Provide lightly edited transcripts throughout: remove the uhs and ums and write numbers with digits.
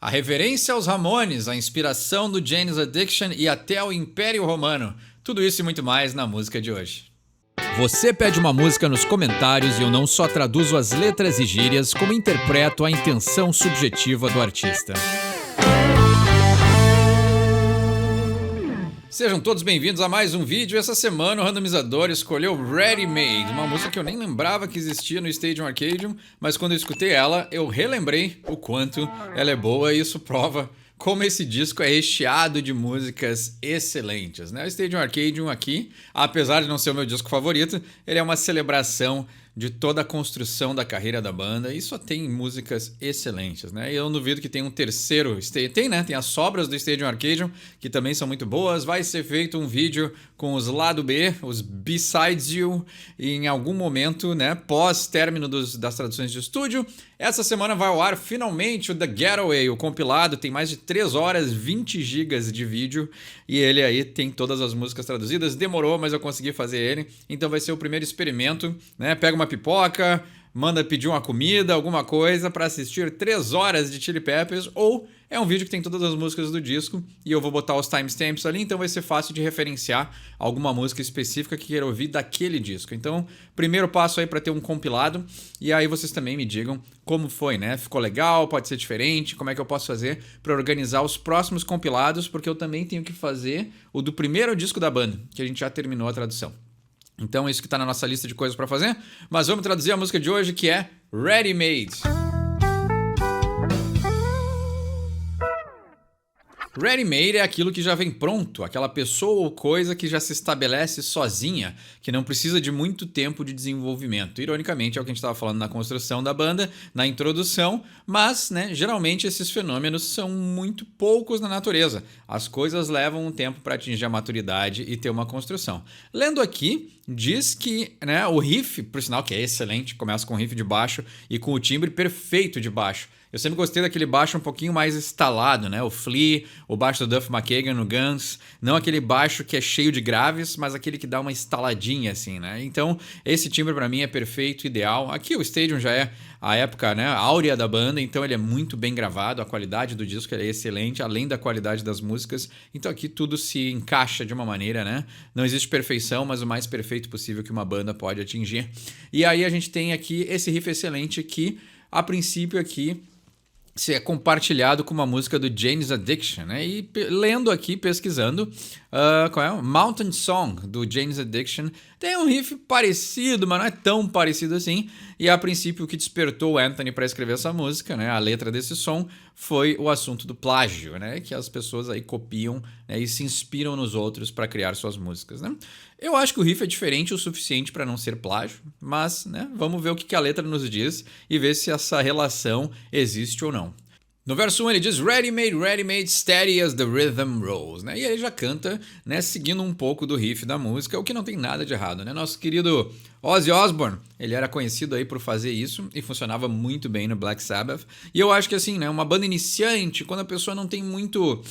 A reverência aos Ramones, a inspiração do Jane's Addiction e até o Império Romano. Tudo isso e muito mais na música de hoje. Você pede uma música nos comentários e eu não só traduzo as letras e gírias, como interpreto a intenção subjetiva do artista. Sejam todos bem-vindos a mais um vídeo. Essa semana o randomizador escolheu Ready Made, uma música que eu nem lembrava que existia no Stadium Arcadium, mas quando eu escutei ela, eu relembrei o quanto ela é boa e isso prova como esse disco é recheado de músicas excelentes, né? O Stadium Arcadium aqui, apesar de não ser o meu disco favorito, ele é uma celebração de toda a construção da carreira da banda e só tem músicas excelentes, né? E eu não duvido que tem um terceiro, tem, né? Tem as sobras do Stadium Arcadium, que também são muito boas. Vai ser feito um vídeo com os lado B, os B-Sides You, e em algum momento, né, pós-término das traduções de estúdio. Essa semana vai ao ar finalmente o The Getaway, o compilado, tem mais de 3 horas, 20 gigas de vídeo, e ele aí tem todas as músicas traduzidas. Demorou, mas eu consegui fazer ele, então vai ser o primeiro experimento, né? Pega uma pipoca, manda pedir uma comida, alguma coisa para assistir 3 horas de Chili Peppers, ou é um vídeo que tem todas as músicas do disco e eu vou botar os timestamps ali, então vai ser fácil de referenciar alguma música específica que queira ouvir daquele disco. Então, primeiro passo aí para ter um compilado, e aí vocês também me digam como foi, né? Ficou legal? Pode ser diferente? Como é que eu posso fazer para organizar os próximos compilados? Porque eu também tenho que fazer o do primeiro disco da banda, que a gente já terminou a tradução. Então, isso que está na nossa lista de coisas para fazer. Mas vamos traduzir a música de hoje, que é Ready Made. Ready made é aquilo que já vem pronto, aquela pessoa ou coisa que já se estabelece sozinha, que não precisa de muito tempo de desenvolvimento. Ironicamente, é o que a gente estava falando na construção da banda, na introdução, mas, né, geralmente esses fenômenos são muito poucos na natureza. As coisas levam um tempo para atingir a maturidade e ter uma construção. Lendo aqui, diz que, né, o riff, por sinal que é excelente, começa com um riff de baixo e com o timbre perfeito de baixo. Eu sempre gostei daquele baixo um pouquinho mais estalado, né? O Flea, o baixo do Duff McKagan no Guns, não aquele baixo que é cheio de graves, mas aquele que dá uma estaladinha assim, né? Então, esse timbre para mim é perfeito, ideal. Aqui o Stadium já é a época, né, áurea da banda, então ele é muito bem gravado, a qualidade do disco é excelente, além da qualidade das músicas. Então aqui tudo se encaixa de uma maneira, né? Não existe perfeição, mas o mais perfeito possível que uma banda pode atingir. E aí a gente tem aqui esse riff excelente que, a princípio aqui, se é compartilhado com uma música do Jane's Addiction, né? E lendo aqui, pesquisando, qual é? Mountain Song, do Jane's Addiction, tem um riff parecido, mas não é tão parecido assim. E a princípio o que despertou o Anthony para escrever essa música, né? A letra desse som, foi o assunto do plágio, né? Que as pessoas aí copiam, né, e se inspiram nos outros para criar suas músicas, né? Eu acho que o riff é diferente o suficiente para não ser plágio, mas, né, vamos ver o que a letra nos diz e ver se essa relação existe ou não. No verso 1 ele diz Ready made, steady as the rhythm rolls, né? E ele já canta, né, seguindo um pouco do riff da música, o que não tem nada de errado, né? Nosso querido Ozzy Osbourne, ele era conhecido aí por fazer isso e funcionava muito bem no Black Sabbath. E eu acho que assim, né, uma banda iniciante, quando a pessoa não tem muito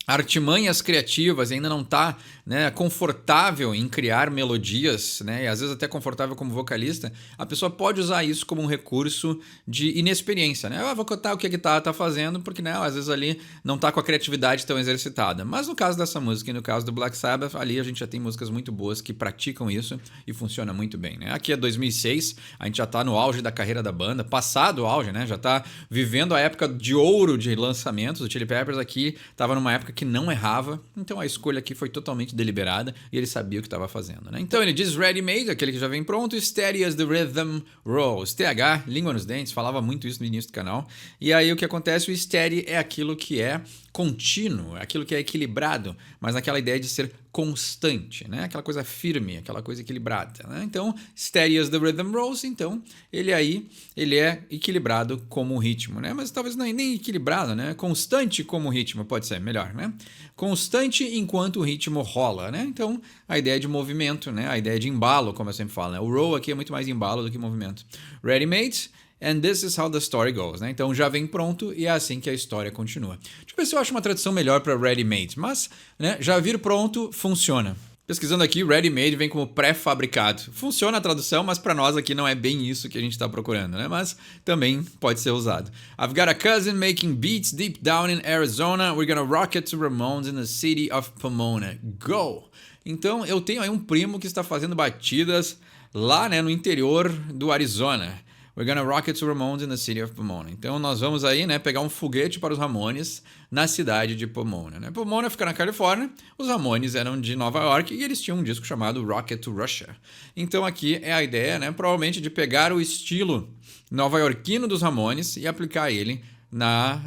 artimanhas criativas, ainda não está, né, confortável em criar melodias, né, e às vezes até confortável como vocalista, a pessoa pode usar isso como um recurso de inexperiência, né? Eu vou contar o que a guitarra está fazendo, porque, né, às vezes ali não está com a criatividade tão exercitada. Mas no caso dessa música e no caso do Black Sabbath, ali a gente já tem músicas muito boas que praticam isso e funciona muito bem, né? Aqui é 2006, a gente já está no auge da carreira da banda, passado o auge, né? Já está vivendo a época de ouro de lançamentos. O Chili Peppers aqui estava numa época que não errava, então a escolha aqui foi totalmente deliberada e ele sabia o que estava fazendo, né? Então ele diz ready made, aquele que já vem pronto, steady as the rhythm rolls. TH, língua nos dentes, falava muito isso no início do canal. E aí o que acontece, o steady é aquilo que é contínuo, aquilo que é equilibrado, mas naquela ideia de ser constante, né? Aquela coisa firme, aquela coisa equilibrada, né? Então, steady as the rhythm rolls, então ele é equilibrado como o ritmo, né? Mas talvez não é nem equilibrado, né? Constante como o ritmo, pode ser melhor, né? Constante enquanto o ritmo rola, né? Então, a ideia de movimento, né? A ideia de embalo, como eu sempre falo, né? O roll aqui é muito mais embalo do que movimento. Ready made, and this is how the story goes, né? Então já vem pronto e é assim que a história continua. Deixa eu ver se eu acho uma tradução melhor para ready made, mas, né, já vir pronto funciona. Pesquisando aqui, ready-made vem como pré-fabricado. Funciona a tradução, mas para nós aqui não é bem isso que a gente está procurando, né? Mas também pode ser usado. I've got a cousin making beats deep down in Arizona. We're gonna rock it to Ramones in the city of Pomona. Go! Então, eu tenho aí um primo que está fazendo batidas lá, né, no interior do Arizona. We're gonna rock it to Ramones in the city of Pomona. Então nós vamos aí, né, pegar um foguete para os Ramones na cidade de Pomona, né? Pomona fica na Califórnia, os Ramones eram de Nova York e eles tinham um disco chamado Rocket to Russia. Então aqui é a ideia, né, provavelmente de pegar o estilo nova-iorquino dos Ramones e aplicar ele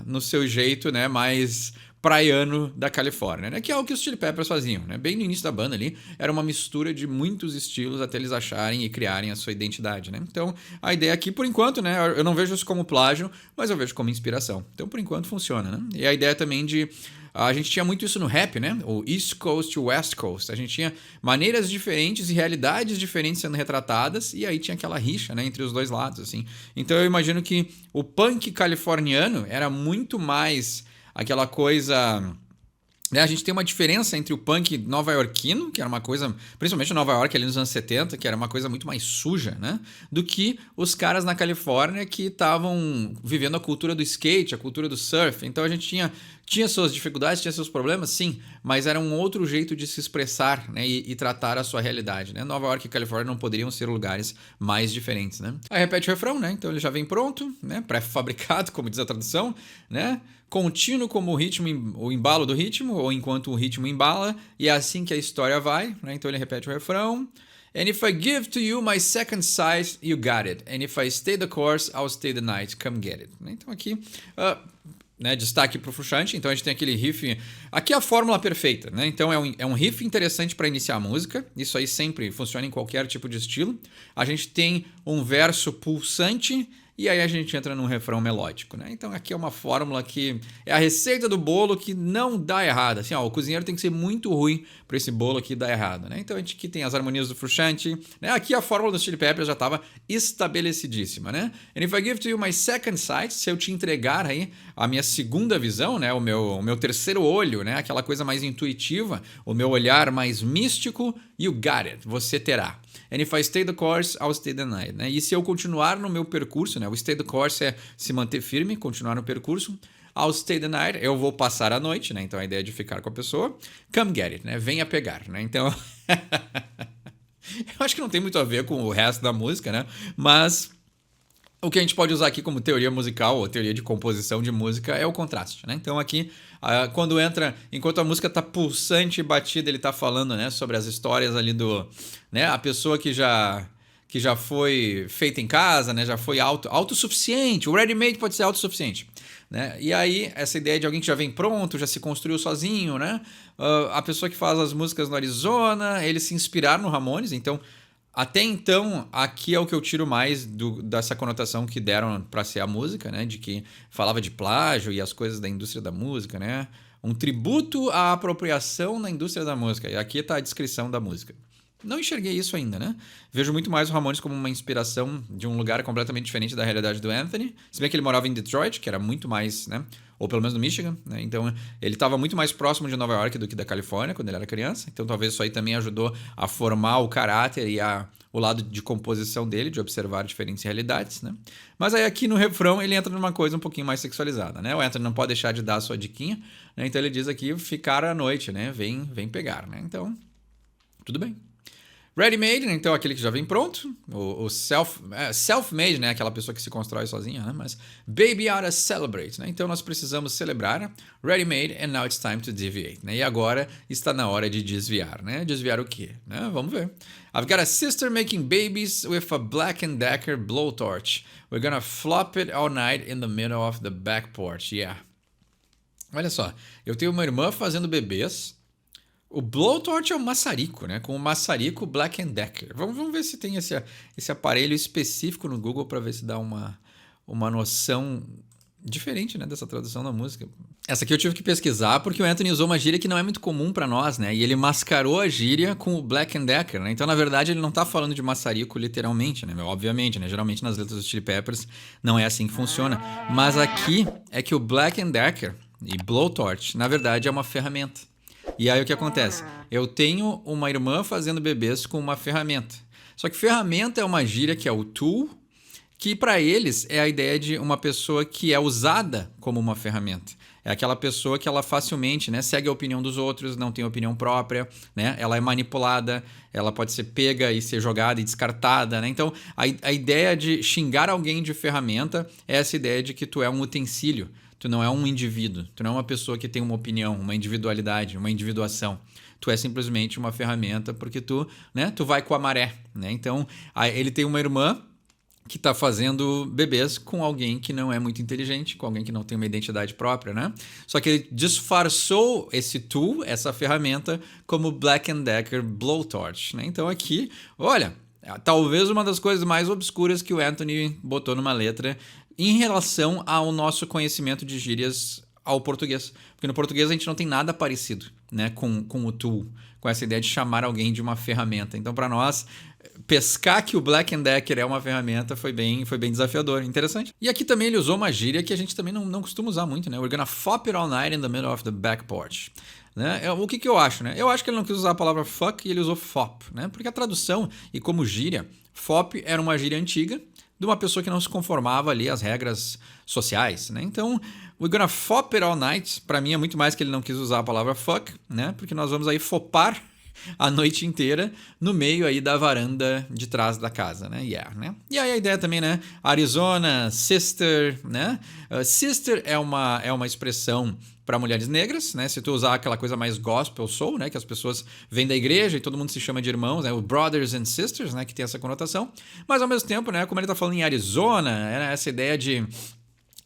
no seu jeito, né, mais praiano da Califórnia, né? Que é o que os Chili Peppers faziam, né? Bem no início da banda ali, era uma mistura de muitos estilos até eles acharem e criarem a sua identidade, né? Então, a ideia aqui, por enquanto, né? Eu não vejo isso como plágio, mas eu vejo como inspiração. Então, por enquanto, funciona, né? E a ideia também de... A gente tinha muito isso no rap, né? O East Coast e o West Coast. A gente tinha maneiras diferentes e realidades diferentes sendo retratadas, e aí tinha aquela rixa, né, entre os dois lados, assim. Então, eu imagino que o punk californiano era muito mais... aquela coisa... né? A gente tem uma diferença entre o punk nova-iorquino, que era uma coisa, principalmente em Nova York ali nos anos 70, que era uma coisa muito mais suja, né? Do que os caras na Califórnia que estavam vivendo a cultura do skate, a cultura do surf. Então a gente tinha suas dificuldades, tinha seus problemas, sim, mas era um outro jeito de se expressar, né, e tratar a sua realidade, né? Nova York e Califórnia não poderiam ser lugares mais diferentes, né? Aí repete o refrão, né? Então ele já vem pronto, né? Pré-fabricado, como diz a tradução, né? Contínuo como o ritmo, o embalo do ritmo, ou enquanto o ritmo embala, e é assim que a história vai, né? Então ele repete o refrão. And if I give to you my second sight, you got it. And if I stay the course, I'll stay the night. Come get it. Então aqui, né, destaque para o Frusciante. Então a gente tem aquele riff. Aqui é a fórmula perfeita, né? Então é um riff interessante para iniciar a música. Isso aí sempre funciona em qualquer tipo de estilo. A gente tem um verso pulsante. E aí a gente entra num refrão melódico, né? Então aqui é uma fórmula que é a receita do bolo que não dá errado. Assim, ó, o cozinheiro tem que ser muito ruim para esse bolo aqui dar errado, né? Então a gente aqui tem as harmonias do Frusciante, né? Aqui a fórmula do Chili Peppers já estava estabelecidíssima, né? And if I give to you my second sight, se eu te entregar aí a minha segunda visão, né? O meu terceiro olho, né? Aquela coisa mais intuitiva, o meu olhar mais místico, you got it, você terá. And if I stay the course, I'll stay the night, né? E se eu continuar no meu percurso, né? O stay the course é se manter firme, continuar no percurso. I'll stay the night, eu vou passar a noite, né? Então a ideia é de ficar com a pessoa. Come get it, né? Venha pegar, né? Então... eu acho que não tem muito a ver com o resto da música, né? Mas... o que a gente pode usar aqui como teoria musical ou teoria de composição de música é o contraste, né? Então aqui, quando entra, enquanto a música tá pulsante e batida, ele tá falando, né, sobre as histórias ali do, né, a pessoa que já foi feita em casa, né, já foi autossuficiente. O ready-made pode ser autossuficiente, né? E aí essa ideia de alguém que já vem pronto, já se construiu sozinho, né? A pessoa que faz as músicas no Arizona, eles se inspiraram no Ramones, então até então, aqui é o que eu tiro mais dessa conotação que deram para ser a música, né? De que falava de plágio e as coisas da indústria da música, né? Um tributo à apropriação na indústria da música. E aqui está a descrição da música. Não enxerguei isso ainda, né? Vejo muito mais o Ramones como uma inspiração de um lugar completamente diferente da realidade do Anthony. Se bem que ele morava em Detroit, que era muito mais, né? Ou pelo menos no Michigan, né? Então ele estava muito mais próximo de Nova York do que da Califórnia quando ele era criança. Então talvez isso aí também ajudou a formar o caráter e o lado de composição dele, de observar diferentes realidades, né? Mas aí aqui no refrão ele entra numa coisa um pouquinho mais sexualizada, né? O Anthony não pode deixar de dar a sua diquinha, né? Então ele diz aqui ficar à noite, né? Vem pegar, né? Então, tudo bem. Ready-made, né? Então aquele que já vem pronto. O self-made, né? Aquela pessoa que se constrói sozinha, né? Mas baby ought to celebrate, né? Então nós precisamos celebrar. Ready-made and now it's time to deviate, né? E agora está na hora de desviar, né? Desviar o quê? Né? Vamos ver. I've got a sister making babies with a Black & Decker blowtorch. We're gonna flop it all night in the middle of the back porch. Yeah. Olha só, eu tenho uma irmã fazendo bebês. O blowtorch é um maçarico, né? Com o maçarico Black & Decker. Vamos ver se tem esse aparelho específico no Google para ver se dá uma noção diferente, né, dessa tradução da música. Essa aqui eu tive que pesquisar porque o Anthony usou uma gíria que não é muito comum para nós, né? E ele mascarou a gíria com o Black & Decker, né? Então, na verdade, ele não tá falando de maçarico literalmente, né? Obviamente, né? Geralmente nas letras dos Chili Peppers não é assim que funciona. Mas aqui é que o Black & Decker e blowtorch, na verdade, é uma ferramenta. E aí o que acontece? Eu tenho uma irmã fazendo bebês com uma ferramenta. Só que ferramenta é uma gíria que é o tool, que para eles é a ideia de uma pessoa que é usada como uma ferramenta. É aquela pessoa que ela facilmente, né, segue a opinião dos outros, não tem opinião própria, né? Ela é manipulada, ela pode ser pega e ser jogada e descartada, né? Então, a ideia de xingar alguém de ferramenta é essa ideia de que tu é um utensílio, tu não é um indivíduo, tu não é uma pessoa que tem uma opinião, uma individualidade, uma individuação. Tu é simplesmente uma ferramenta porque tu, né, tu vai com a maré, né? Então, ele tem uma irmã que está fazendo bebês com alguém que não é muito inteligente, com alguém que não tem uma identidade própria, né? Só que ele disfarçou esse tool, essa ferramenta, como Black & Decker Blowtorch, né? Então aqui, olha, talvez uma das coisas mais obscuras que o Anthony botou numa letra em relação ao nosso conhecimento de gírias ao português. Porque no português a gente não tem nada parecido, né, com o tool, com essa ideia de chamar alguém de uma ferramenta. Então, para nós, pescar que o Black & Decker é uma ferramenta foi bem desafiador, interessante. E aqui também ele usou uma gíria que a gente também não costuma usar muito, né? We're gonna fop it all night in the middle of the back porch. Né? O que eu acho, né? Eu acho que ele não quis usar a palavra fuck e ele usou fop, né? Porque a tradução e como gíria, fop era uma gíria antiga de uma pessoa que não se conformava ali às regras sociais, né? Então, we're gonna fop it all night, para mim é muito mais que ele não quis usar a palavra fuck, né? Porque nós vamos aí fopar a noite inteira no meio aí da varanda de trás da casa, né? Né? E aí a ideia também, né? Arizona, sister, né? Sister é uma expressão para mulheres negras, né? Se tu usar aquela coisa mais gospel soul, né? Que as pessoas vêm da igreja e todo mundo se chama de irmãos, né? O brothers and sisters, né? Que tem essa conotação. Mas ao mesmo tempo, né? Como ele tá falando em Arizona, era essa ideia de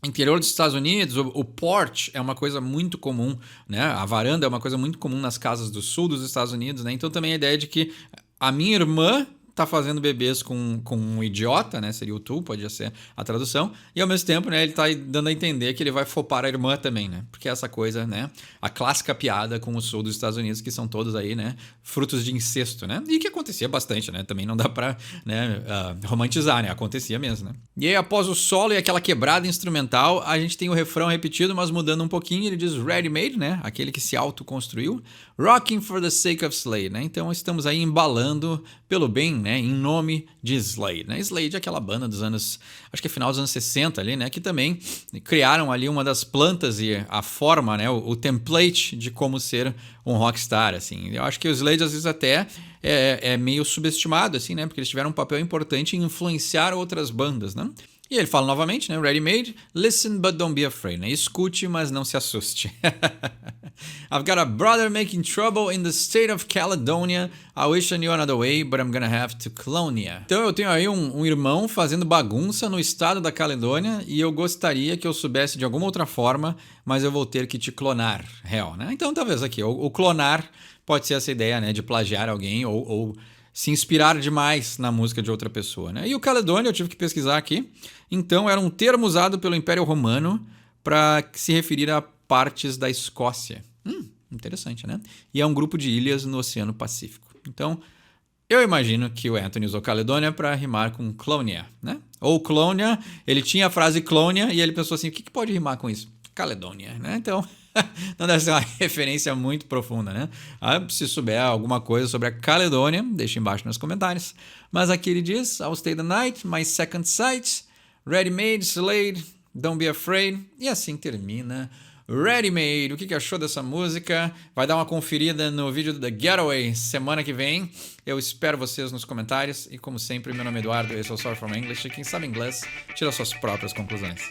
interior dos Estados Unidos, o porch é uma coisa muito comum, né? A varanda é uma coisa muito comum nas casas do sul dos Estados Unidos, né? Então também a ideia de que a minha irmã tá fazendo bebês com um idiota, né? Seria o tu, pode ser a tradução. E ao mesmo tempo, né, ele tá dando a entender que ele vai fopar a irmã também, né? Porque essa coisa, né? A clássica piada com o sul dos Estados Unidos, que são todos aí, né? Frutos de incesto, né? E que acontecia bastante, né? Também não dá pra, né, romantizar, né? Acontecia mesmo, né? E aí, após o solo e aquela quebrada instrumental, a gente tem o refrão repetido, mas mudando um pouquinho. Ele diz ready made, né? Aquele que se autoconstruiu. Rocking for the sake of Slade, né? Então estamos aí embalando pelo bem, né? Em nome de Slade, né? Slade é aquela banda dos anos, acho que é final dos anos 60 ali, né? Que também criaram ali uma das plantas e a forma, né? O template de como ser um rockstar, assim. Eu acho que o Slade às vezes até é meio subestimado, assim, né? Porque eles tiveram um papel importante em influenciar outras bandas, né? E ele fala novamente, né? Ready made, listen but don't be afraid, né? Escute, mas não se assuste. I've got a brother making trouble in the state of Caledonia. I wish I knew another way, but I'm gonna have to clone ya. Então eu tenho aí um irmão fazendo bagunça no estado da Caledônia e eu gostaria que eu soubesse de alguma outra forma, mas eu vou ter que te clonar, real, né? Então talvez aqui, o clonar pode ser essa ideia, né? De plagiar alguém ou se inspirar demais na música de outra pessoa, né? E o Caledônia eu tive que pesquisar aqui. Então era um termo usado pelo Império Romano para se referir a partes da Escócia. Interessante, né? E é um grupo de ilhas no Oceano Pacífico. Então, eu imagino que o Anthony usou Caledônia para rimar com Clonia, né? Ou Clonia, ele tinha a frase Clonia e ele pensou assim, o que pode rimar com isso? Caledônia, né? Então, não deve ser uma referência muito profunda, né? Se souber alguma coisa sobre a Caledônia, deixa embaixo nos comentários. Mas aqui ele diz, I'll stay the night, my second sight, ready made, Slade, don't be afraid. E assim termina Ready Made. O que achou dessa música? Vai dar uma conferida no vídeo do The Getaway semana que vem. Eu espero vocês nos comentários. E como sempre, meu nome é Eduardo, esse é o Sorry from English. E quem sabe inglês, tira suas próprias conclusões.